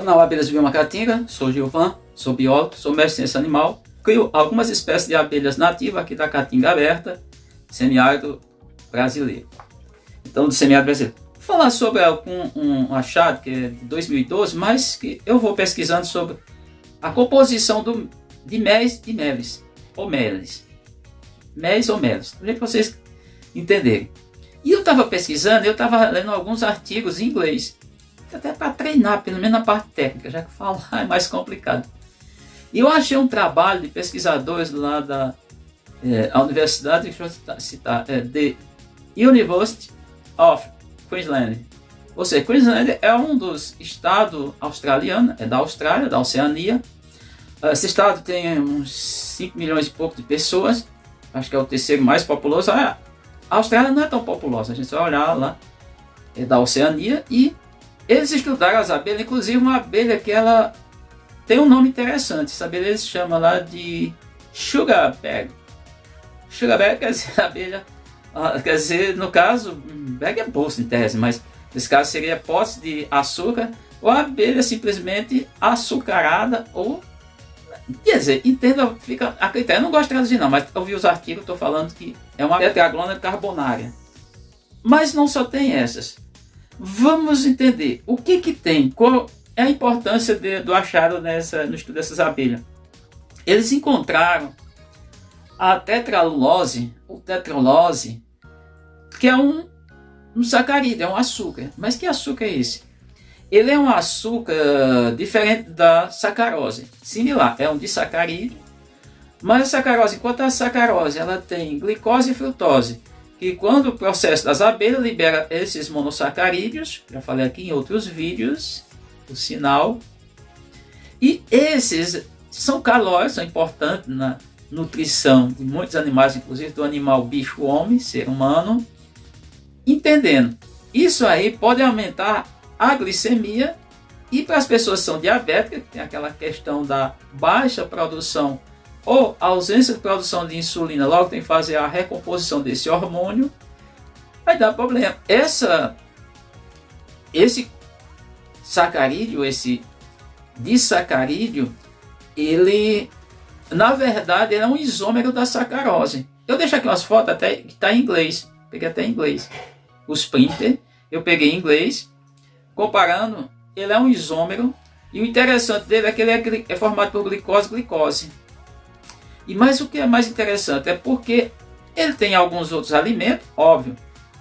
Canal Abelhas Biomacatinga, sou Gilvan, sou biólogo, sou mestre em ciência animal, crio algumas espécies de abelhas nativas aqui da Caatinga Aberta, semiárido brasileiro. Então, do semiárido brasileiro. Vou falar sobre um achado que é de 2012, mas que eu vou pesquisando sobre a composição de méis e meles, ou meles. Méis ou meles, do jeito que vocês entenderem. E eu estava pesquisando, eu estava lendo alguns artigos em inglês, até para treinar, pelo menos na parte técnica, já que falar é mais complicado. E eu achei um trabalho de pesquisadores lá da Universidade, deixa eu citar, The University of Queensland. Ou seja, Queensland é um dos estados australianos, é da Austrália, da Oceania. Esse estado tem uns 5 milhões e pouco de pessoas, acho que é o terceiro mais populoso. A Austrália não é tão populosa, a gente vai olhar lá, é da Oceania, e eles estudaram as abelhas, inclusive uma abelha que ela tem um nome interessante. Essa abelha eles chamam lá de sugarbag. Sugarbag quer dizer abelha, quer dizer, no caso, bag é bolsa em tese, mas nesse caso seria pote de açúcar, ou abelha simplesmente açucarada, ou, quer dizer, entenda, fica a critério. Eu não gosto de traduzir não, mas eu vi os artigos, estou falando que é uma Tetraglona carbonária. Mas não só tem essas. Vamos entender o que tem, qual é a importância do achado no estudo dessas abelhas. Eles encontraram a tetralose, ou tetralose, que é um sacarídeo, é um açúcar. Mas que açúcar é esse? Ele é um açúcar diferente da sacarose, similar, é um disacarídeo, mas a sacarose, enquanto a sacarose ela tem glicose e frutose, que quando o processo das abelhas libera esses monossacarídeos, já falei aqui em outros vídeos, o sinal, e esses são calóricos, são importantes na nutrição de muitos animais, inclusive do animal bicho-homem, ser humano. Entendendo, isso aí pode aumentar a glicemia, e para as pessoas que são diabéticas, tem aquela questão da baixa produção ou ausência de produção de insulina, logo tem que fazer a recomposição desse hormônio, vai dar problema. Esse sacarídeo, esse disacarídeo, ele, na verdade, ele é um isômero da sacarose. Eu deixo aqui umas fotos até que está em inglês, peguei até em inglês. Os printer, eu peguei em inglês, comparando, ele é um isômero, e o interessante dele é que ele é formado por glicose. Mas o que é mais interessante é porque ele tem alguns outros alimentos, óbvio,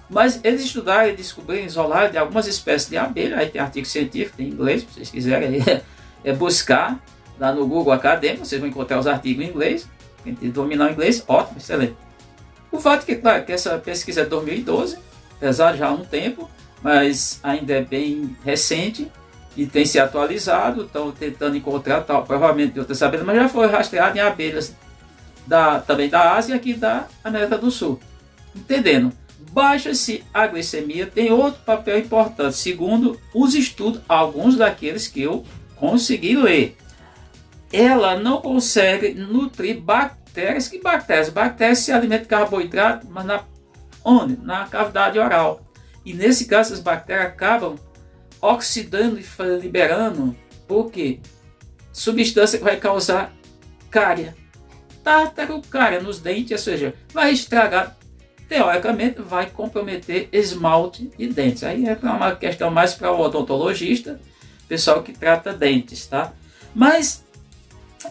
mas eles estudaram e descobriram, isolaram de algumas espécies de abelha. Aí tem artigo científico em inglês, se vocês quiserem buscar lá no Google Acadêmico, vocês vão encontrar os artigos em inglês. Quem dominar o inglês, ótimo, excelente. O fato é que, claro, que essa pesquisa é de 2012, apesar de já há um tempo, mas ainda é bem recente e tem se atualizado, estão tentando encontrar provavelmente de outras abelhas, mas já foi rastreado em abelhas também da Ásia e aqui da América do Sul. Entendendo? Baixa-se a glicemia, tem outro papel importante, segundo os estudos, alguns daqueles que eu consegui ler. Ela não consegue nutrir bactérias. Que bactérias? Bactérias se alimentam de carboidrato, mas onde? Na cavidade oral. E nesse caso, as bactérias acabam oxidando e liberando, por quê? Substância que vai causar cárie. Tartarocária nos dentes, ou seja, vai estragar, teoricamente vai comprometer esmalte e dentes. Aí é uma questão mais para o odontologista, pessoal que trata dentes, tá? Mas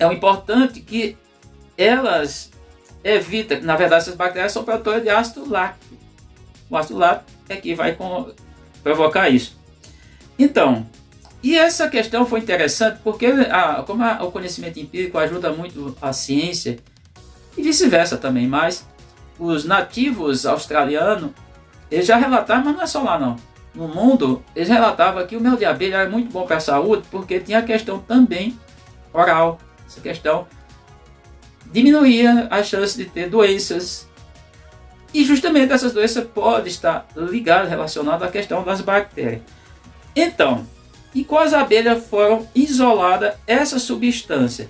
é o importante que elas evitam, na verdade essas bactérias são produtoras de ácido láctico. O ácido láctico é que vai provocar isso. Então, e essa questão foi interessante porque como o conhecimento empírico ajuda muito a ciência e vice-versa também, mas os nativos australianos, eles já relatavam, mas não é só lá não, no mundo, eles relatavam que o mel de abelha era muito bom para a saúde porque tinha a questão também oral, essa questão diminuía a chance de ter doenças, e justamente essas doenças podem estar ligadas, relacionadas à questão das bactérias. Então, em quais abelhas foram isoladas essa substância?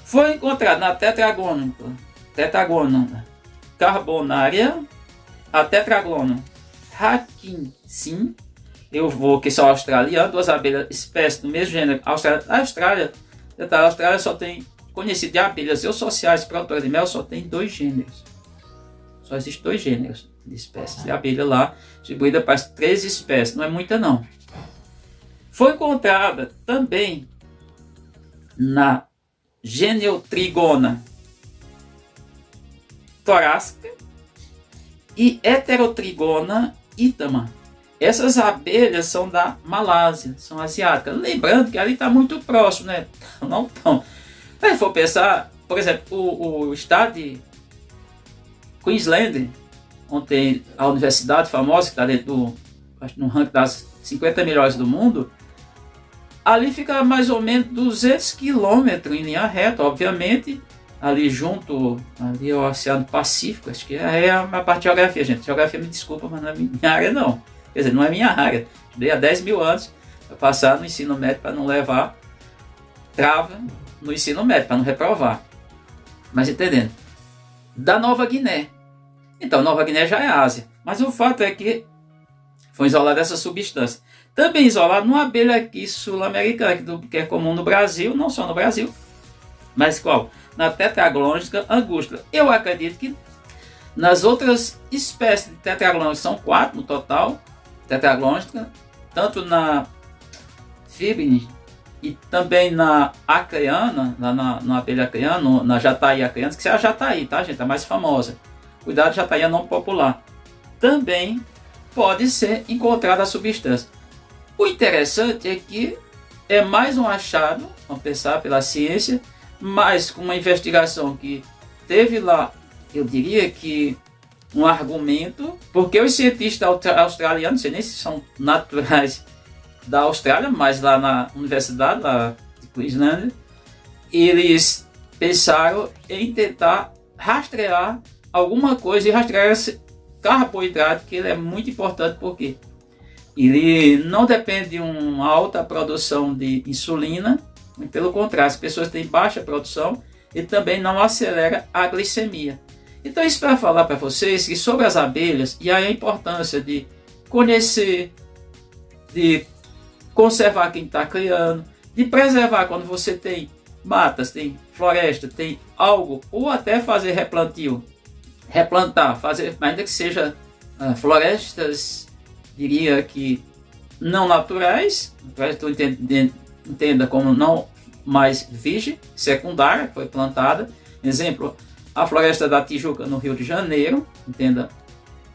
Foi encontrada na Tetraglona carbonária, a Tetraglona Hutchinson eu vou, que são australianas, 2 abelhas espécies do mesmo gênero. A Austrália só tem, conhecido de abelhas eusociais produtoras de mel, só tem 2 gêneros. Só existem 2 gêneros de espécies de abelha lá, distribuída para as 3 espécies, não é muita não. Foi encontrada também na Geniotrigona torácica e Heterotrigona itama. Essas abelhas são da Malásia, são asiáticas. Lembrando que ali está muito próximo, né? Não tão. Se for pensar, por exemplo, o estado de Queensland, onde tem a universidade famosa, que está dentro no ranking das 50 melhores do mundo, ali fica mais ou menos 200 quilômetros em linha reta, obviamente, ali junto, ali ao Oceano Pacífico, acho que é a parte de geografia, gente. Geografia, me desculpa, mas não é minha área não. Quer dizer, não é minha área. Estudei há 10 mil anos para passar no ensino médio, para não levar trava no ensino médio, para não reprovar. Mas entendendo. Da Nova Guiné. Então, Nova Guiné já é Ásia. Mas o fato é que foi isolada essa substância. Também isolado numa abelha aqui sul-americana, que é comum no Brasil, não só no Brasil, mas qual? Na Tetraglônica angusta. Eu acredito que nas outras espécies de Tetraglônica, são 4 no total, Tetraglônica, tanto na Fibrin e também na acreana, na abelha acreana, na jataí acreana, que é a jataí, tá, gente? A mais famosa. Cuidado, jataí é nome popular. Também pode ser encontrada a substância. O interessante é que é mais um achado, vamos pensar pela ciência, mas com uma investigação que teve lá, eu diria que um argumento, porque os cientistas australianos, não sei nem se são naturais da Austrália, mas lá na universidade lá de Queensland, eles pensaram em tentar rastrear alguma coisa e rastrear esse carboidrato, que ele é muito importante porque ele não depende de uma alta produção de insulina, pelo contrário, as pessoas têm baixa produção e também não acelera a glicemia. Então isso para falar para vocês que sobre as abelhas e aí a importância de conhecer, de conservar quem está criando, de preservar quando você tem matas, tem floresta, tem algo, ou até fazer replantio, replantar, fazer, ainda que seja florestas, diria que não naturais, entenda como não mais virgem, secundária, que foi plantada. Exemplo, a floresta da Tijuca no Rio de Janeiro, entenda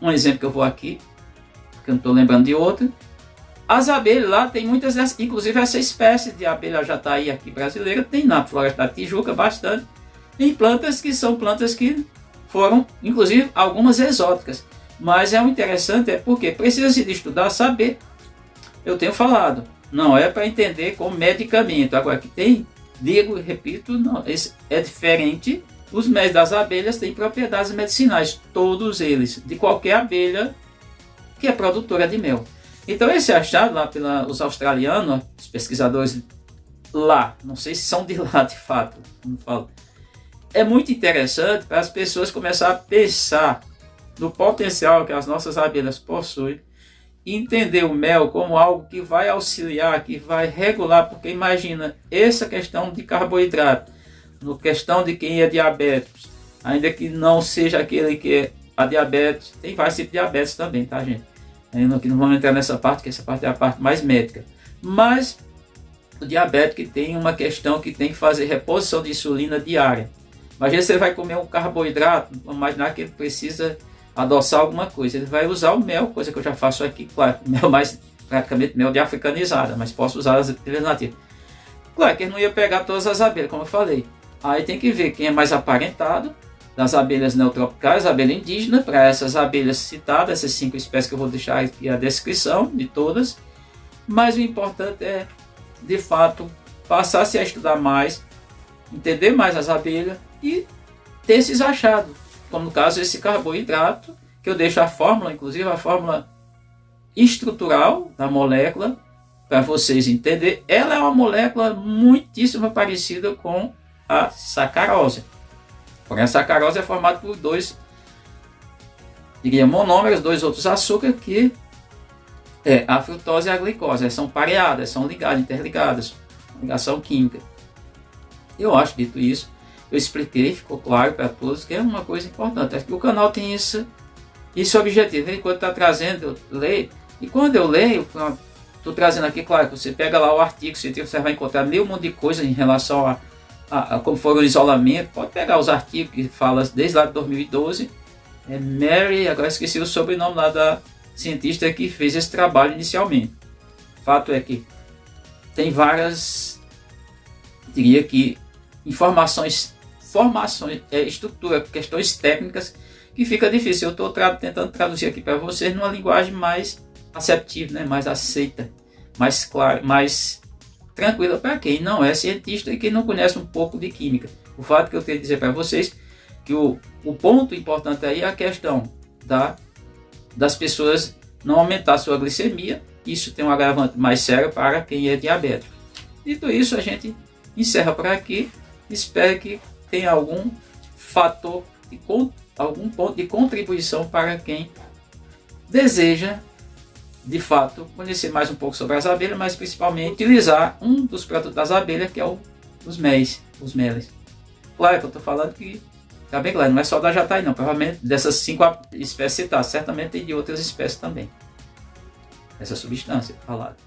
um exemplo que eu vou aqui, que eu não estou lembrando de outro. As abelhas lá tem muitas, inclusive essa espécie de abelha jataí aqui brasileira, tem na floresta da Tijuca bastante, em plantas que são plantas que foram, inclusive, algumas exóticas. Mas é o interessante, é porque precisa-se de estudar, saber. Eu tenho falado, não é para entender como medicamento. Agora que tem, digo e repito, não, esse é diferente. Os méis das abelhas têm propriedades medicinais, todos eles, de qualquer abelha que é produtora de mel. Então esse achado lá pelos australianos, os pesquisadores lá, não sei se são de lá de fato, como falo, é muito interessante para as pessoas começarem a pensar no potencial que as nossas abelhas possuem e entender o mel como algo que vai auxiliar, que vai regular, porque imagina essa questão de carboidrato, no questão de quem é diabético, ainda que não seja aquele que é a diabetes, tem vários tipos de diabetes também, tá, gente? Ainda que não vamos entrar nessa parte, que essa parte é a parte mais médica. Mas o diabético tem uma questão que tem que fazer reposição de insulina diária. Imagina você vai comer um carboidrato, vamos imaginar que ele precisa adoçar alguma coisa. Ele vai usar o mel, coisa que eu já faço aqui, claro, mel mais praticamente mel de africanizada, mas posso usar as abelhas nativas. Claro que ele não ia pegar todas as abelhas, como eu falei. Aí tem que ver quem é mais aparentado, das abelhas neotropicais, abelha indígena, para essas abelhas citadas, essas 5 espécies que eu vou deixar aqui a descrição de todas. Mas o importante é, de fato, passar-se a estudar mais, entender mais as abelhas e ter esses achados. Como no caso esse carboidrato, que eu deixo a fórmula, inclusive a fórmula estrutural da molécula, para vocês entenderem. Ela é uma molécula muitíssimo parecida com a sacarose. Porém, a sacarose é formada por 2, diria, monômeros, 2 outros açúcares que A frutose e a glicose são pareadas, são ligadas, interligadas, ligação química. Eu acho, dito isso, eu expliquei, ficou claro para todos que é uma coisa importante. Acho que o canal tem esse objetivo. Enquanto está trazendo, eu leio. E quando eu leio, estou trazendo aqui, claro, que você pega lá o artigo científico, você vai encontrar meio mundo de coisa em relação a como foi o isolamento. Pode pegar os artigos que falam desde lá de 2012. Mary, agora esqueci o sobrenome lá da cientista que fez esse trabalho inicialmente. O fato é que tem várias, diria que, informações, estrutura, questões técnicas que fica difícil. Eu estou tentando traduzir aqui para vocês numa linguagem mais aceptível, né? Mais aceita, mais clara, mais tranquila para quem não é cientista e quem não conhece um pouco de química. O fato que eu tenho que dizer para vocês que o ponto importante aí é a questão das pessoas não aumentar a sua glicemia. Isso tem um agravante mais sério para quem é diabético. Dito isso, a gente encerra por aqui. Espero que tenha algum fator, algum ponto de contribuição para quem deseja, de fato, conhecer mais um pouco sobre as abelhas, mas principalmente utilizar um dos produtos das abelhas, que é os meles. Claro que eu estou falando que, tá bem claro, não é só da jataí não, provavelmente dessas 5 espécies citadas, certamente tem de outras espécies também, essa substância falada.